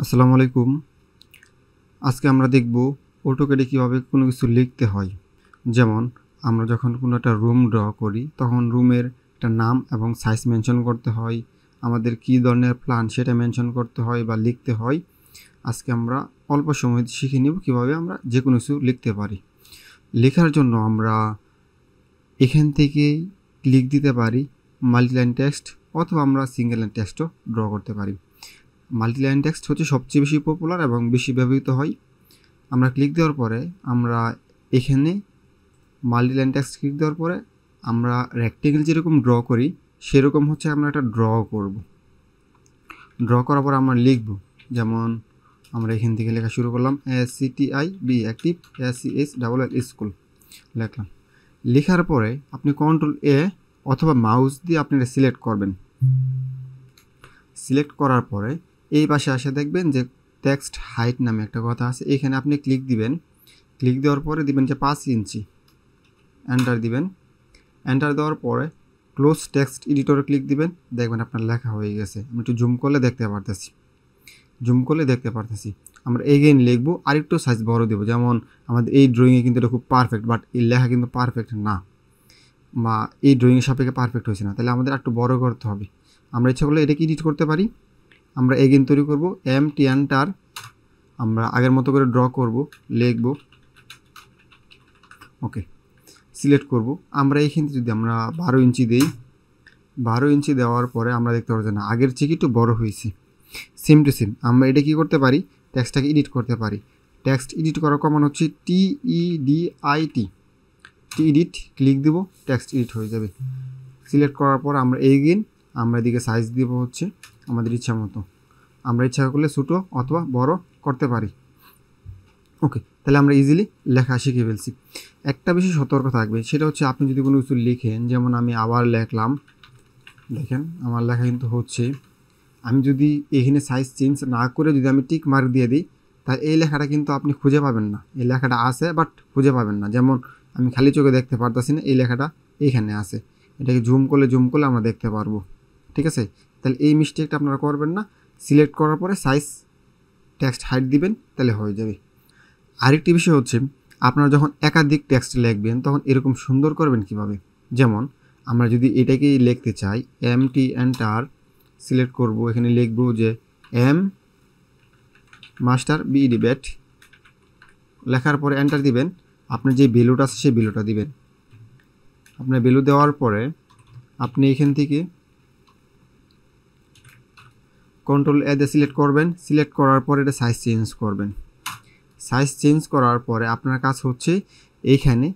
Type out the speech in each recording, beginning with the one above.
আসসালামু আলাইকুম। আজকে আমরা দেখব অটোক্যাডে কীভাবে কোনো কিছু লিখতে হয়। যেমন আমরা যখন কোনো একটা রুম ড্র করি তখন রুমের একটা নাম এবং সাইজ মেনশন করতে হয়, আমাদের কী ধরনের প্ল্যান সেটা মেনশন করতে হয় বা লিখতে হয়। আজকে আমরা অল্প সময় শিখে নেব কীভাবে আমরা যে কোনো কিছু লিখতে পারি। লেখার জন্য আমরা এখান থেকেই ক্লিক দিতে পারি মাল্টিলাইন টেক্সট, অথবা আমরা সিঙ্গেল লাইন টেক্সটও ড্র করতে পারি। মাল্টিলাইন টেক্সট হচ্ছে সবচেয়ে বেশি পপুলার এবং বেশি ব্যবহৃত হয়। আমরা ক্লিক দেওয়ার পরে আমরা এখানে মাল্টিলাইন টেক্সট ক্লিক দেওয়ার পরে আমরা রেক্টেঙ্গেল যেরকম ড্র করি সেরকম হচ্ছে আমরা একটা ড্র করব। ড্র করার পর আমরা লিখব, যেমন আমরা এখান থেকে লেখা শুরু করলাম SCTIB অ্যাক্টিভ SCHLL স্কুল লিখলাম। লেখার পরে আপনি কন্ট্রোল A অথবা মাউস দিয়ে আপনি এটা সিলেক্ট করবেন। সিলেক্ট করার পরে এই পাশে আসে দেখবেন যে টেক্সট হাইট নামে একটা কথা আছে, এখানে আপনি ক্লিক দিবেন। ক্লিক দেওয়ার পরে দিবেন যে 5 ইঞ্চি, এন্টার দিবেন। এন্টার দেওয়ার পরে ক্লোজ টেক্সট এডিটরে ক্লিক দিবেন, দেখবেন আপনার লেখা হয়ে গেছে। আমি একটু জুম করলে দেখতে পারতেছি। আমরা এগেইন লিখব, আরেকটু সাইজ বড় দেব। যেমন আমাদের এই ড্রয়িংয়ে কিন্তু এটা খুব পারফেক্ট, বাট এই লেখা কিন্তু পারফেক্ট না, বা এই ড্রয়িংয়ের সাপেক্ষে পারফেক্ট হয়েছে না, তাহলে আমাদের একটু বড় করতে হবে। আমরা ইচ্ছা করলে এটাকে এডিট করতে পারি। আমরা এগেইন তৈরি করব, এমটি এন্টার। আমরা আগের মতো করে ড্র করব, লিখব, ওকে, সিলেক্ট করব। আমরা এইখানে যদি আমরা 12 ইঞ্চি দেই, 12 ইঞ্চি দেওয়ার পরে আমরা দেখতে পারবো যে না, আগের চেয়ে একটু বড় হয়েছে। সেম টু সেম আমরা এটা কী করতে পারি, টেক্সটটাকে এডিট করতে পারি। টেক্সট এডিট করার কমান হচ্ছে TEDIT, এডিট, ক্লিক দেব, টেক্সট এডিট হয়ে যাবে। সিলেক্ট করার পর আমরা এগেইন আমরা এদিকে সাইজ দেব হচ্ছে আমাদের ইচ্ছা মতো। আমরা ইচ্ছা করলে ছোটো অথবা বড় করতে পারি। ওকে, তাহলে আমরা ইজিলি লেখা শিখে ফেলছি। একটা বেশি সতর্ক থাকবে, সেটা হচ্ছে আপনি যদি কোনো কিছু লিখেন, যেমন আমি আবার লেখলাম, দেখেন আমার লেখা কিন্তু হচ্ছে। আমি যদি এখানে সাইজ চেঞ্জ না করে যদি আমি টিক মার্ক দিয়ে দিই, তাহলে এই লেখাটা কিন্তু আপনি খুঁজে পাবেন না। এই লেখাটা আছে বাট খুঁজে পাবেন না। যেমন আমি খালি চোখে দেখতে পারতেছি না, এই লেখাটা এইখানে আছে, এটাকে জুম করলে আমরা দেখতে পারবো। ঠিক আছে, তাহলে এই মিস্টেকটা আপনারা করবেন না। সিলেক্ট করার পরে সাইজ টেক্সট হাইট দিবেন, তাহলে হয়ে যাবে। আরেকটি বিষয় হচ্ছে, আপনারা যখন একাধিক টেক্সট লিখবেন তখন এরকম সুন্দর করবেন কিভাবে। যেমন আমরা যদি এটাকেই লিখতে চাই, এমটি এন্টার, সিলেক্ট করব, এখানে লিখব যে এম মাস্টার বিইডি ব্যাট। লেখার পরে এন্টার দিবেন। আপনার যে ভ্যালুটা আছে সেই ভ্যালুটা দিবেন। আপনার ভ্যালু দেওয়ার পরে আপনি এখান থেকে কন্ট্রোল A দিয়ে সিলেক্ট করবেন। সিলেক্ট করার পরে এটা সাইজ চেঞ্জ করবেন। সাইজ চেঞ্জ করার পরে আপনার কাজ হচ্ছে এইখানে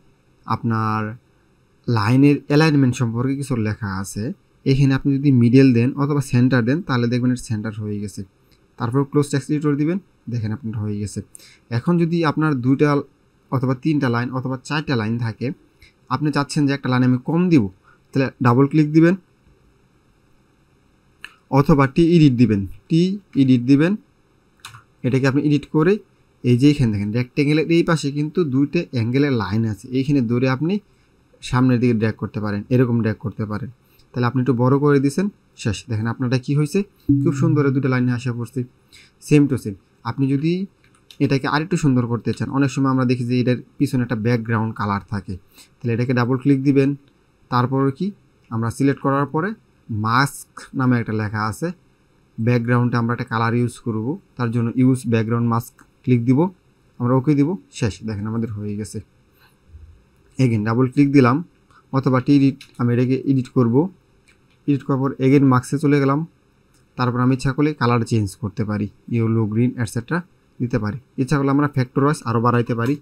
আপনার লাইনের অ্যালাইনমেন্ট সম্পর্কে কিছু লেখা আছে। এখানে আপনি যদি মিডল দেন অথবা সেন্টার দেন, তাহলে দেখবেন এটা সেন্টার হয়ে গেছে। তারপর ক্লোজ টেক্সট এডিটর দিবেন, দেখেন আপনার হয়ে গেছে। এখন যদি আপনার 2টা অথবা 3টা লাইন অথবা 4টা লাইন থাকে, আপনি চাচ্ছেন যে একটা লাইন আমি কম দিব, তাহলে ডাবল ক্লিক দিবেন অথবা টি এডিট দিবেন। এটাকে আপনি এডিট করে এই যে এইখানে দেখেন রেক্টেঙ্গেলের এই পাশে কিন্তু 2টা অ্যাঙ্গেলের লাইন আছে, এইখানে ধরে আপনি সামনের দিকে ড্র্যাগ করতে পারেন, এরকম ড্র্যাগ করতে পারেন। তাহলে আপনি একটু বড় করে দিয়েছেন, শেষ। দেখেন আপনারটা কি হয়েছে, খুব সুন্দর 2টা লাইনে আসা পড়ছে। সেম টু সেম আপনি যদি এটাকে আরেকটু সুন্দর করতে চান, অনেক সময় আমরা দেখি যে এটার পিছনে একটা ব্যাকগ্রাউন্ড কালার থাকে, তাহলে এটাকে ডাবল ক্লিক দিবেন। তারপর কি আমরা সিলেক্ট করার পরে মাস্ক নামে একটা লেখা আছে, ব্যাকগ্রাউন্ডে আমরা একটা কালার ইউজ করব, তার জন্য ইউজ ব্যাকগ্রাউন্ড মাস্ক ক্লিক দিব, আমরা ওকে দিব, শেষ। দেখেন আমাদের হয়ে গেছে। এগেন ডাবল ক্লিক দিলাম অথবা টি এডিট, আমি এটাকে এডিট করব। এডিট করার পর এগেন মার্কসে চলে গেলাম। তারপর আমি ইচ্ছা করলে কালার চেঞ্জ করতে পারি, ইয়েলো, গ্রিন এটসেট্রা দিতে পারি। ইচ্ছা করলে আমরা ফ্যাক্টর ওয়াইজ আরও বাড়াইতে পারি,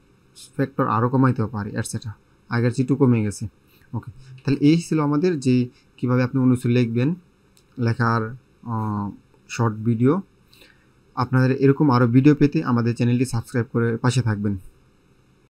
ফ্যাক্টর আরও কমাইতেও পারি, এটসেট্রা। আগের চেয়ে কমে গেছে। ওকে, তাহলে এই ছিল আমাদের যে কীভাবে আপনি অনুচ্ছেদ লিখবেন, লেখার শর্ট ভিডিও। আপনাদের এরকম আরও ভিডিও পেতে আমাদের চ্যানেলটি সাবস্ক্রাইব করে পাশে থাকবেন।